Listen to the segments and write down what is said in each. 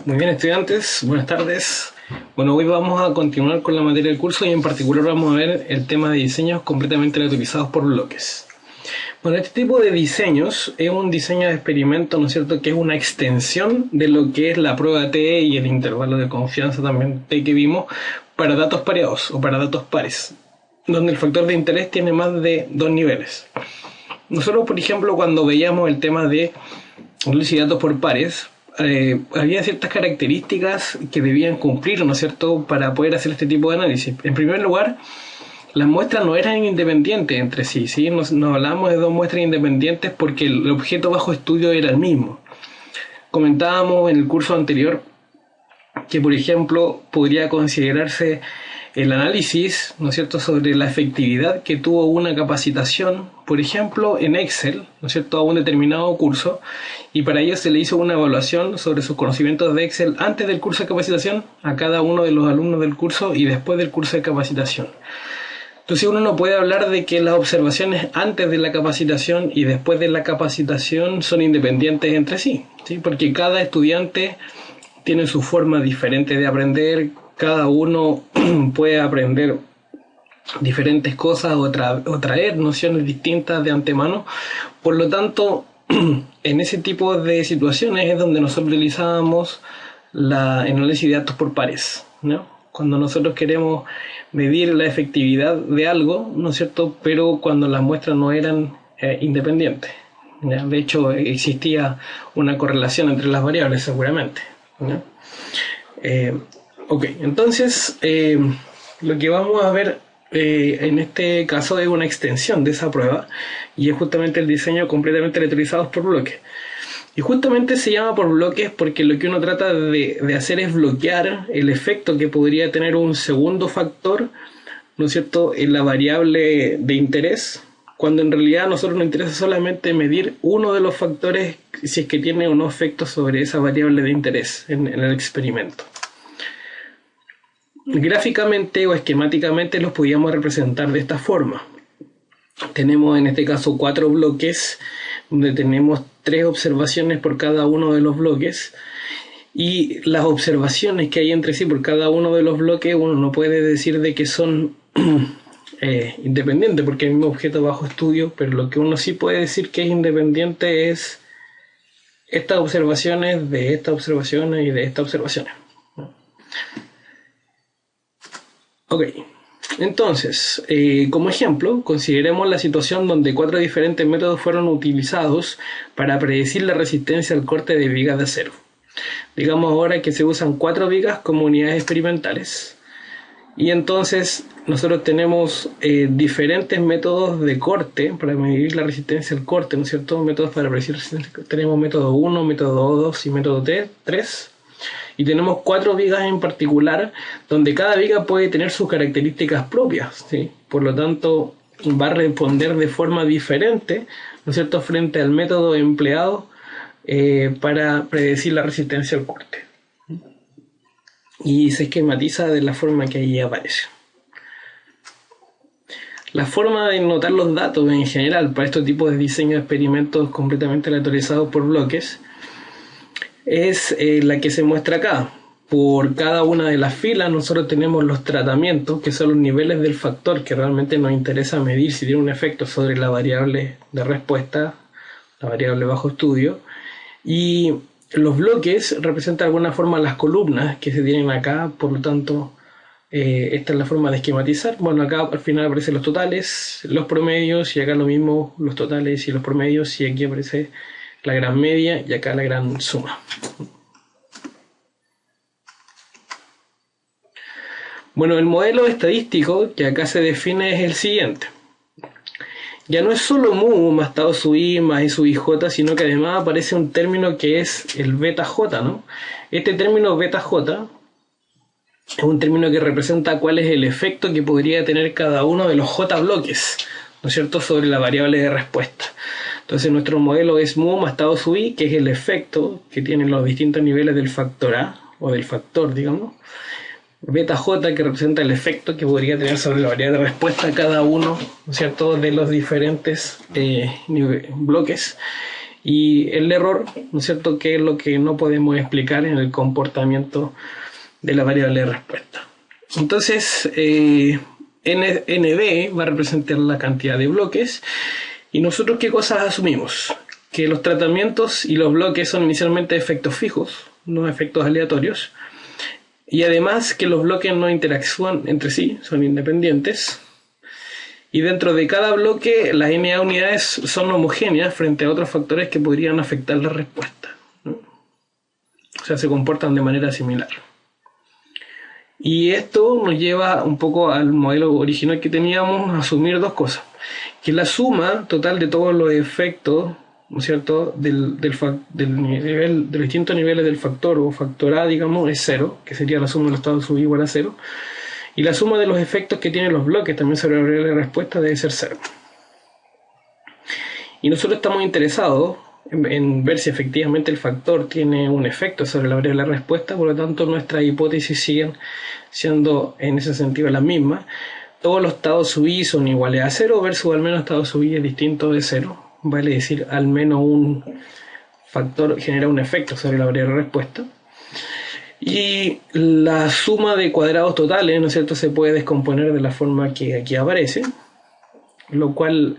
Muy bien, estudiantes, buenas tardes. Bueno, hoy vamos a continuar con la materia del curso y en particular vamos a ver el tema de diseños completamente aleatorizados por bloques. Bueno, este tipo de diseños es un diseño de experimento, ¿no es cierto?, que es una extensión de lo que es la prueba T y el intervalo de confianza también T que vimos para datos pareados o para datos pares, donde el factor de interés tiene más de 2 niveles. Nosotros, por ejemplo, cuando veíamos el tema de análisis de datos por pares, había ciertas características que debían cumplir, ¿no es cierto?, para poder hacer este tipo de análisis. En primer lugar, las muestras no eran independientes entre sí, ¿sí? Nos hablamos de dos muestras independientes porque el objeto bajo estudio era el mismo. Comentábamos en el curso anterior que, por ejemplo, podría considerarse el análisis, ¿no es cierto?, sobre la efectividad que tuvo una capacitación, por ejemplo, en Excel, ¿no es cierto?, a un determinado curso, y para ello se le hizo una evaluación sobre sus conocimientos de Excel antes del curso de capacitación a cada uno de los alumnos del curso y después del curso de capacitación. Entonces uno no puede hablar de que las observaciones antes de la capacitación y después de la capacitación son independientes entre sí, ¿sí? Porque cada estudiante tiene su forma diferente de aprender, cada uno puede aprender diferentes cosas o traer nociones distintas de antemano. Por lo tanto, en ese tipo de situaciones es donde nosotros utilizábamos la análisis de datos por pares, ¿no? Cuando nosotros queremos medir la efectividad de algo, ¿no es cierto?, pero cuando las muestras no eran independientes, ¿ya? De hecho, existía una correlación entre las variables seguramente, ¿ya? Ok, entonces lo que vamos a ver en este caso es una extensión de esa prueba y es justamente el diseño completamente aleatorizados por bloques. Y justamente se llama por bloques porque lo que uno trata de hacer es bloquear el efecto que podría tener un segundo factor, ¿no es cierto?, en la variable de interés, cuando en realidad a nosotros nos interesa solamente medir uno de los factores si es que tiene o no efecto sobre esa variable de interés en el experimento. Gráficamente o esquemáticamente los podíamos representar de esta forma. Tenemos en este caso 4 bloques donde tenemos 3 observaciones por cada uno de los bloques, y las observaciones que hay entre sí por cada uno de los bloques uno no puede decir de que son independientes porque hay el mismo objeto bajo estudio, pero lo que uno sí puede decir que es independiente es estas observaciones de estas observaciones y de estas observaciones. Ok, entonces, como ejemplo, consideremos la situación donde 4 diferentes métodos fueron utilizados para predecir la resistencia al corte de vigas de acero. Digamos ahora que se usan 4 vigas como unidades experimentales. Y entonces nosotros tenemos diferentes métodos de corte para medir la resistencia al corte, ¿no es cierto? Métodos para predecir resistencia. Tenemos método 1, método 2 y método 3. Y tenemos 4 vigas en particular, donde cada viga puede tener sus características propias, ¿sí? Por lo tanto, va a responder de forma diferente, ¿no es cierto?, frente al método empleado para predecir la resistencia al corte. Y se esquematiza de la forma que ahí aparece. La forma de notar los datos en general para estos tipos de diseño de experimentos completamente aleatorizados por bloques es la que se muestra acá. Por cada una de las filas nosotros tenemos los tratamientos, que son los niveles del factor que realmente nos interesa medir si tiene un efecto sobre la variable de respuesta, la variable bajo estudio, y los bloques representan de alguna forma las columnas que se tienen acá. Por lo tanto, esta es la forma de esquematizar. Bueno, acá al final aparecen los totales, los promedios, y acá lo mismo, los totales y los promedios, y aquí aparece la gran media y acá la gran suma. Bueno, el modelo estadístico que acá se define es el siguiente. Ya no es solo mu más tau sub i más i sub ij, sino que además aparece un término que es el beta j, ¿no? Este término beta j es un término que representa cuál es el efecto que podría tener cada uno de los j bloques, ¿no es cierto?, sobre la variable de respuesta. Entonces nuestro modelo es mu más tau sub i, que es el efecto que tienen los distintos niveles del factor A, o del factor, digamos. Beta j, que representa el efecto que podría tener sobre la variable de respuesta cada uno, ¿no es cierto?, de los diferentes bloques. y el error, ¿no es cierto?, que es lo que no podemos explicar en el comportamiento de la variable de respuesta. Entonces, NB va a representar la cantidad de bloques, y nosotros ¿qué cosas asumimos? Que los tratamientos y los bloques son inicialmente efectos fijos, no efectos aleatorios, y además que los bloques no interactúan entre sí, son independientes, y dentro de cada bloque las NA unidades son homogéneas frente a otros factores que podrían afectar la respuesta, ¿no? O sea, se comportan de manera similar. Y esto nos lleva un poco al modelo original que teníamos, a asumir dos cosas: que la suma total de todos los efectos, ¿no es cierto?, de los distintos niveles del factor o factor A, digamos, es cero, que sería la suma de los estados sub igual a cero, y la suma de los efectos que tienen los bloques también sobre la variable de respuesta debe ser cero. Y nosotros estamos interesados en ver si efectivamente el factor tiene un efecto sobre la variable de respuesta, por lo tanto nuestras hipótesis siguen siendo en ese sentido las mismas. Todos los estados sub i son iguales a cero versus al menos estado sub i es distinto de cero, vale decir al menos un factor genera un efecto sobre la variable de respuesta. Y la suma de cuadrados totales, ¿no es cierto?, se puede descomponer de la forma que aquí aparece, lo cual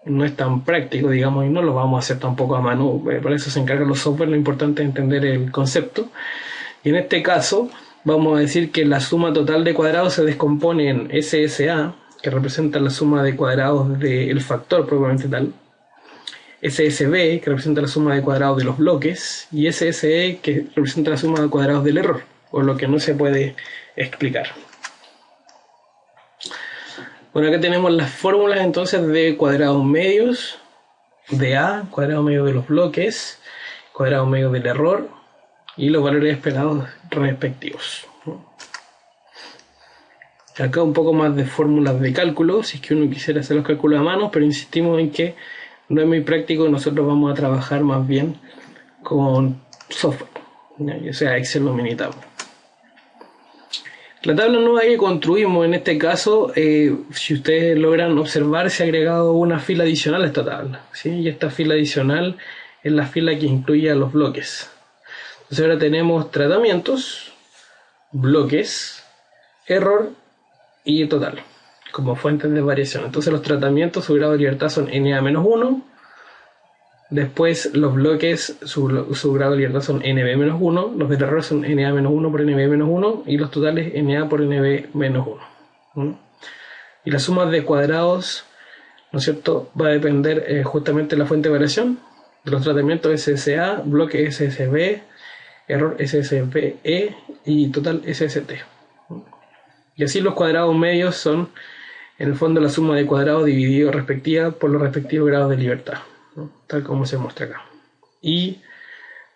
no es tan práctico, digamos, y no lo vamos a hacer tampoco a mano. Para eso se encargan los software, lo importante es entender el concepto. Y en este caso vamos a decir que la suma total de cuadrados se descompone en SSA, que representa la suma de cuadrados del factor propiamente tal, SSB, que representa la suma de cuadrados de los bloques, y SSE, que representa la suma de cuadrados del error, o lo que no se puede explicar. Bueno, acá tenemos las fórmulas entonces de cuadrados medios de A, cuadrado medio de los bloques, cuadrado medio del error y los valores esperados respectivos. Acá un poco más de fórmulas de cálculo, si es que uno quisiera hacer los cálculos a mano, pero insistimos en que no es muy práctico y nosotros vamos a trabajar más bien con software, ya sea Excel o Minitab. La tabla nueva que construimos en este caso, si ustedes logran observar, se ha agregado una fila adicional a esta tabla, ¿sí? Y esta fila adicional es la fila que incluye a los bloques. Entonces ahora tenemos tratamientos, bloques, error y total como fuentes de variación. Entonces los tratamientos, su grado de libertad son NA-1, después los bloques, su grado de libertad son NB-1, los del error son NA-1 por NB-1 y los totales NA por NB-1. Y las sumas de cuadrados, ¿no es cierto?, va a depender justamente de la fuente de variación de los tratamientos SSA, bloque SSB, error SSBE y total SST. Y así los cuadrados medios son en el fondo la suma de cuadrados dividido respectiva por los respectivos grados de libertad, ¿no?, tal como se muestra acá. Y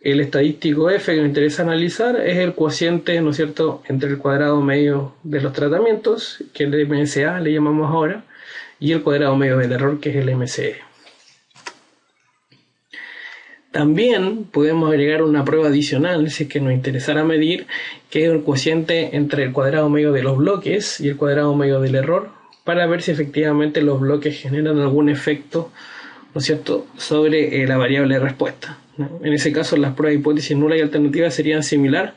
el estadístico F que nos interesa analizar es el cociente, ¿no es cierto?, entre el cuadrado medio de los tratamientos, que es el MSA, le llamamos ahora, y el cuadrado medio del error, que es el MCE. También podemos agregar una prueba adicional, si es que nos interesara medir, que es el cociente entre el cuadrado medio de los bloques y el cuadrado medio del error, para ver si efectivamente los bloques generan algún efecto, ¿no es cierto?, sobre la variable de respuesta, ¿no? En ese caso, las pruebas de hipótesis nula y alternativa serían similar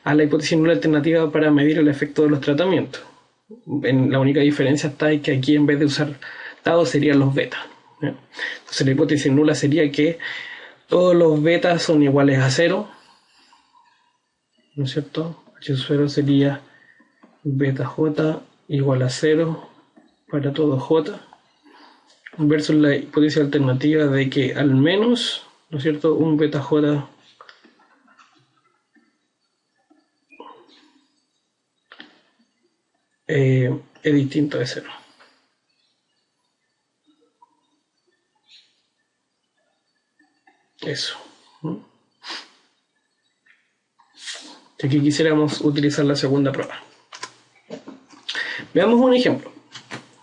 a la hipótesis nula alternativa para medir el efecto de los tratamientos. La única diferencia está en que aquí en vez de usar dados serían los betas, ¿no? Entonces la hipótesis nula sería que todos los betas son iguales a 0, ¿no es cierto? H0 sería beta j igual a 0 para todo j, versus la hipótesis alternativa de que al menos, ¿no es cierto?, un beta j es distinto de 0. Eso. Aquí quisiéramos utilizar la segunda prueba. Veamos un ejemplo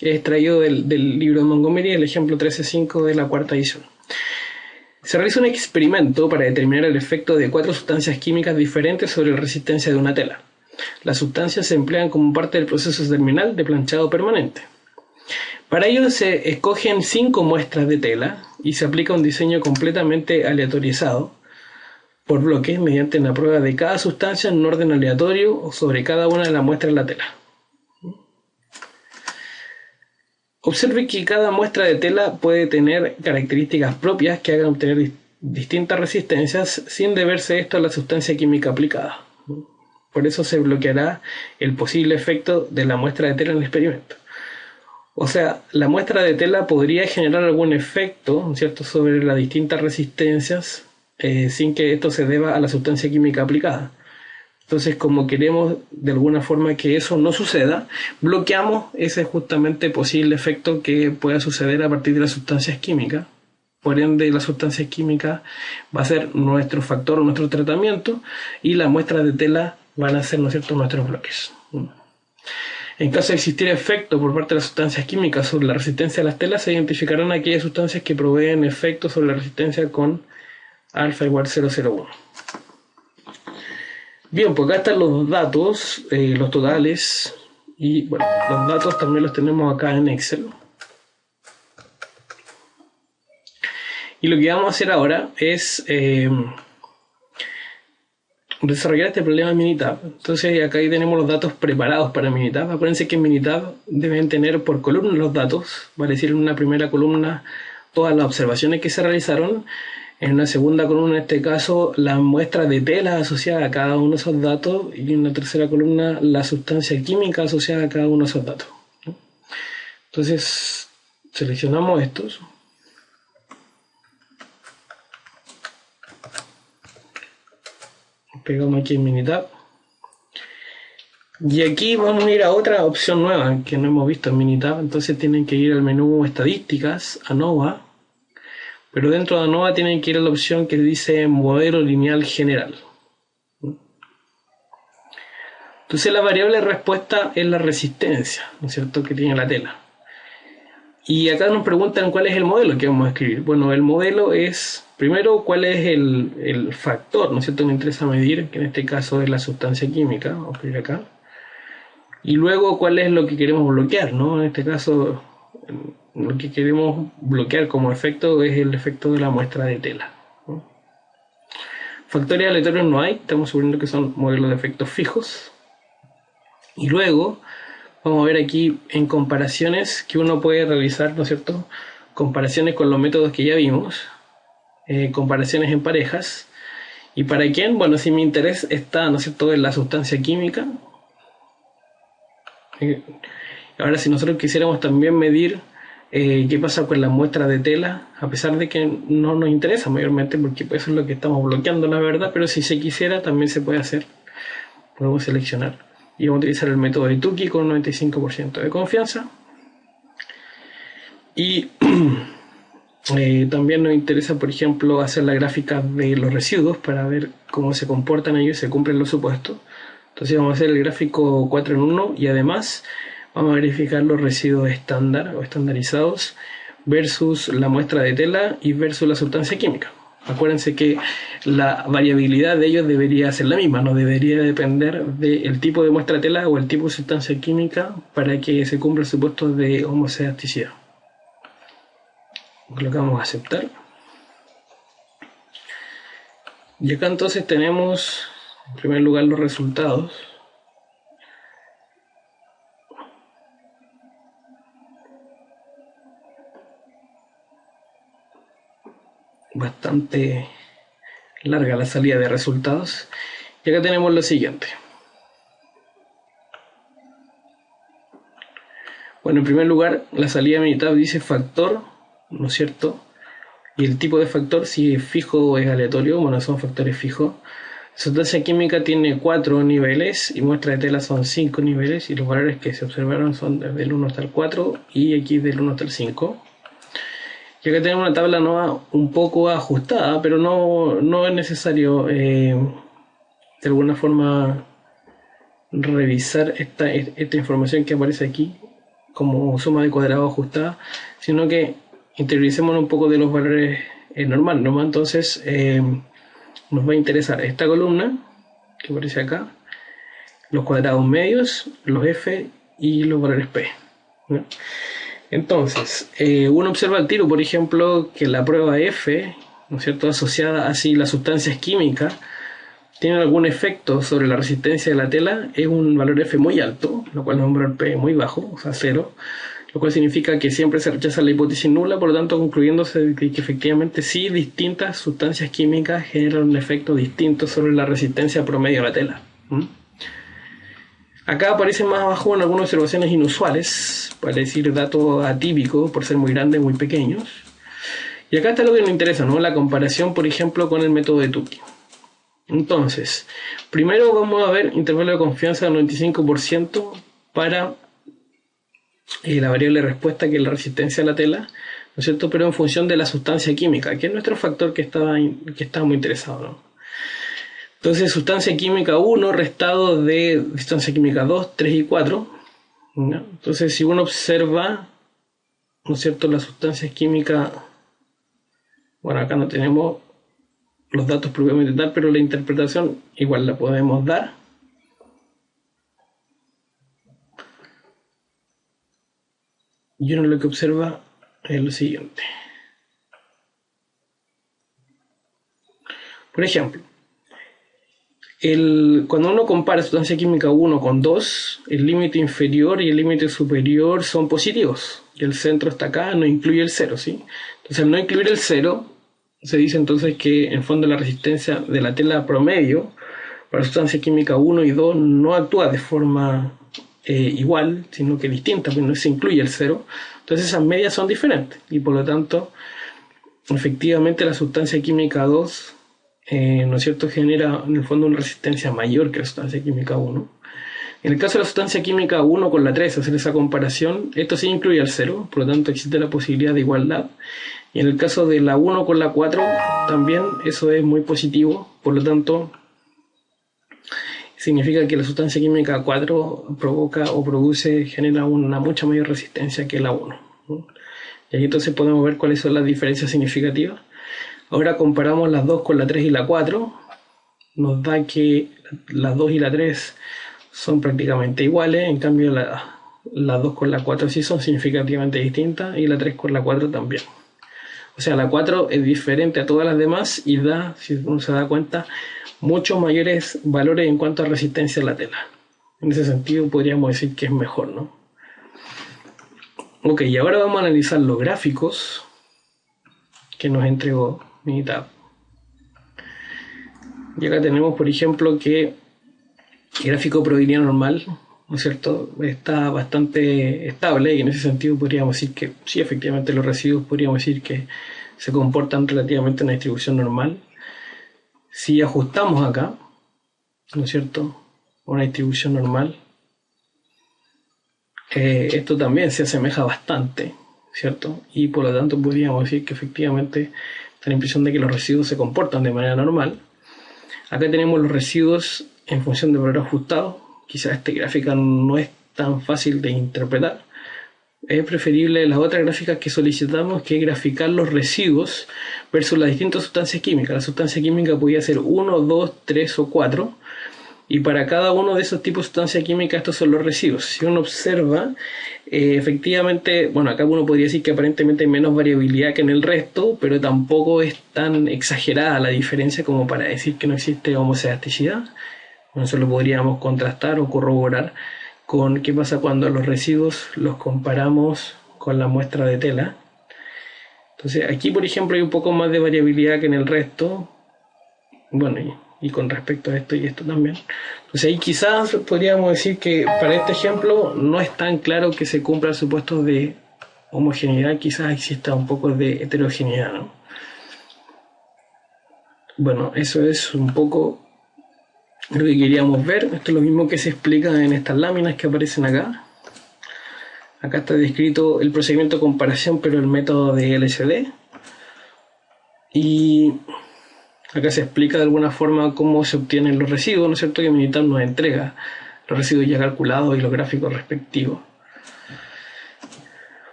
extraído del libro de Montgomery, el ejemplo 13.5 de la cuarta edición. Se realiza un experimento para determinar el efecto de 4 sustancias químicas diferentes sobre la resistencia de una tela. Las sustancias se emplean como parte del proceso terminal de planchado permanente. Para ello se escogen 5 muestras de tela y se aplica un diseño completamente aleatorizado por bloques mediante una prueba de cada sustancia en un orden aleatorio sobre cada una de las muestras de la tela. Observe que cada muestra de tela puede tener características propias que hagan obtener distintas resistencias sin deberse esto a la sustancia química aplicada. Por eso se bloqueará el posible efecto de la muestra de tela en el experimento. O sea, la muestra de tela podría generar algún efecto, ¿cierto?, sobre las distintas resistencias sin que esto se deba a la sustancia química aplicada. Entonces, como queremos de alguna forma que eso no suceda, bloqueamos ese justamente posible efecto que pueda suceder a partir de las sustancias químicas. Por ende, la sustancia química va a ser nuestro factor, nuestro tratamiento, y las muestras de tela van a ser, ¿no es cierto?, nuestros bloques. En caso de existir efecto por parte de las sustancias químicas sobre la resistencia de las telas, se identificarán aquellas sustancias que proveen efectos sobre la resistencia con alfa igual 0,01. Bien, pues acá están los datos, los totales, y bueno, los datos también los tenemos acá en Excel. Y lo que vamos a hacer ahora es desarrollar este problema en Minitab. Entonces acá ahí tenemos los datos preparados para Minitab. Acuérdense que en Minitab deben tener por columna los datos, va a decir en una primera columna todas las observaciones que se realizaron, en una segunda columna, en este caso, la muestra de tela asociada a cada uno de esos datos, y en una tercera columna, la sustancia química asociada a cada uno de esos datos. Entonces, seleccionamos estos. Pegamos aquí en Minitab. Y aquí vamos a ir a otra opción nueva que no hemos visto en Minitab. Entonces tienen que ir al menú Estadísticas, ANOVA. Pero dentro de ANOVA tienen que ir a la opción que dice Modelo Lineal General. Entonces la variable de respuesta es la resistencia, ¿no es cierto?, que tiene la tela. Y acá nos preguntan cuál es el modelo que vamos a escribir. Bueno, el modelo es, primero, cuál es el factor, ¿no es cierto?, que me interesa medir, que en este caso es la sustancia química, vamos a escribir acá. Y luego, cuál es lo que queremos bloquear, ¿no? En este caso, lo que queremos bloquear como efecto es el efecto de la muestra de tela, ¿no? Factores aleatorios no hay, estamos suponiendo que son modelos de efectos fijos. Y luego vamos a ver aquí en comparaciones que uno puede realizar, ¿no es cierto?, comparaciones con los métodos que ya vimos, comparaciones en parejas. ¿Y para quién? Bueno, si mi interés está, ¿no es cierto?, en la sustancia química. Ahora, si nosotros quisiéramos también medir qué pasa con la muestra de tela, a pesar de que no nos interesa mayormente, porque eso es lo que estamos bloqueando, la verdad, pero si se quisiera también se puede hacer. Podemos seleccionar y vamos a utilizar el método de Tukey con 95% de confianza. Y también nos interesa, por ejemplo, hacer la gráfica de los residuos para ver cómo se comportan ellos y se cumplen los supuestos. Entonces vamos a hacer el gráfico 4 en 1 y además vamos a verificar los residuos estándar o estandarizados versus la muestra de tela y versus la sustancia química. Acuérdense que la variabilidad de ellos debería ser la misma, no debería depender del tipo de muestra de tela o el tipo de sustancia química para que se cumpla el supuesto de homoelasticidad. Colocamos aceptar. Y acá entonces tenemos en primer lugar los resultados. Bastante larga la salida de resultados. Y acá tenemos lo siguiente. Bueno, en primer lugar, la salida de Minitab dice factor, ¿no es cierto? Y el tipo de factor, si es fijo o es aleatorio, bueno, son factores fijos. Sustancia química tiene 4 niveles y muestra de tela son 5 niveles, y los valores que se observaron son desde el 1 hasta el 4 y aquí del 1 hasta el 5. Y acá tenemos una tabla nueva un poco ajustada, pero no es necesario de alguna forma revisar esta información que aparece aquí como suma de cuadrado ajustada, sino que interioricémonos un poco de los valores normales, ¿no? Entonces nos va a interesar esta columna que aparece acá, los cuadrados medios, los F y los valores P, ¿no? Entonces, uno observa al tiro, por ejemplo, que la prueba F, ¿no es cierto?, asociada a si las sustancias químicas tienen algún efecto sobre la resistencia de la tela, es un valor F muy alto, lo cual es un valor P muy bajo, o sea, 0, lo cual significa que siempre se rechaza la hipótesis nula, por lo tanto concluyéndose que efectivamente sí distintas sustancias químicas generan un efecto distinto sobre la resistencia promedio de la tela. Acá aparecen más abajo en algunas observaciones inusuales, para decir datos atípicos por ser muy grandes, muy pequeños. Y acá está lo que nos interesa, ¿no? La comparación, por ejemplo, con el método de Tukey. Entonces, primero vamos a ver intervalo de confianza del 95% para la variable de respuesta, que es la resistencia a la tela, ¿no es cierto?, pero en función de la sustancia química, que es nuestro factor que estaba muy interesado, ¿no? Entonces, sustancia química 1 restado de sustancia química 2, 3 y 4, ¿no? Entonces, si uno observa, ¿no es cierto?, las sustancias químicas, bueno, acá no tenemos los datos propiamente tal, pero la interpretación igual la podemos dar. Y uno lo que observa es lo siguiente. Por ejemplo, cuando uno compara sustancia química 1 con 2, el límite inferior y el límite superior son positivos. Y el centro está acá, no incluye el 0, ¿sí? Entonces, al no incluir el 0, se dice entonces que en el fondo la resistencia de la tela promedio para sustancia química 1 y 2 no actúa de forma igual, sino que distinta, porque no se incluye el 0. Entonces esas medias son diferentes y por lo tanto efectivamente la sustancia química 2 ¿no es cierto?, genera en el fondo una resistencia mayor que la sustancia química 1. En el caso de la sustancia química 1 con la 3, hacer esa comparación, esto sí incluye el 0, por lo tanto existe la posibilidad de igualdad. Y en el caso de la 1 con la 4, también eso es muy positivo, por lo tanto significa que la sustancia química 4 provoca o genera una mucha mayor resistencia que la 1, ¿no? Y ahí entonces podemos ver cuáles son las diferencias significativas. Ahora comparamos las 2 con la 3 y la 4, nos da que las 2 y la 3 son prácticamente iguales, en cambio las 2 con la 4 sí son significativamente distintas y la 3 con la 4 también. O sea, la 4 es diferente a todas las demás y da, si uno se da cuenta, muchos mayores valores en cuanto a resistencia a la tela. En ese sentido podríamos decir que es mejor, ¿no? Ok, y ahora vamos a analizar los gráficos que nos entregó Minitab. Y acá tenemos, por ejemplo, que el gráfico probabilidad normal, ¿no es cierto?, está bastante estable y en ese sentido podríamos decir que sí, efectivamente los residuos podríamos decir que se comportan relativamente en una distribución normal. Si ajustamos acá, ¿no es cierto?, una distribución normal, esto también se asemeja bastante, ¿cierto? Y por lo tanto podríamos decir que efectivamente da la impresión de que los residuos se comportan de manera normal. Acá tenemos los residuos en función de valor ajustado. Quizás esta gráfica no es tan fácil de interpretar. Es preferible las otras gráficas que solicitamos, que graficar los residuos versus las distintas sustancias químicas. La sustancia química podía ser 1, 2, 3 o 4. Y para cada uno de esos tipos de sustancia química, estos son los residuos. Si uno observa, efectivamente, bueno, acá uno podría decir que aparentemente hay menos variabilidad que en el resto, pero tampoco es tan exagerada la diferencia como para decir que no existe homoelasticidad. Eso lo podríamos contrastar o corroborar con qué pasa cuando los residuos los comparamos con la muestra de tela. Entonces aquí, por ejemplo, hay un poco más de variabilidad que en el resto. Bueno, y con respecto a esto y esto también. Entonces ahí quizás podríamos decir que para este ejemplo no es tan claro que se cumpla el supuesto de homogeneidad, quizás exista un poco de heterogeneidad, ¿no? Bueno, eso es un poco lo que queríamos ver. Esto es lo mismo que se explica en estas láminas que aparecen acá. Acá está descrito el procedimiento de comparación, pero el método de LSD. Y acá se explica de alguna forma cómo se obtienen los residuos, ¿no es cierto?, que Minitab nos entrega los residuos ya calculados y los gráficos respectivos.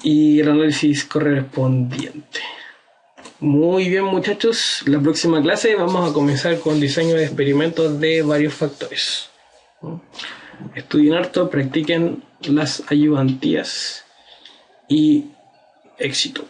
Y el análisis correspondiente. Muy bien, muchachos, la próxima clase vamos a comenzar con diseño de experimentos de varios factores. Estudien harto, practiquen las ayudantías y éxito.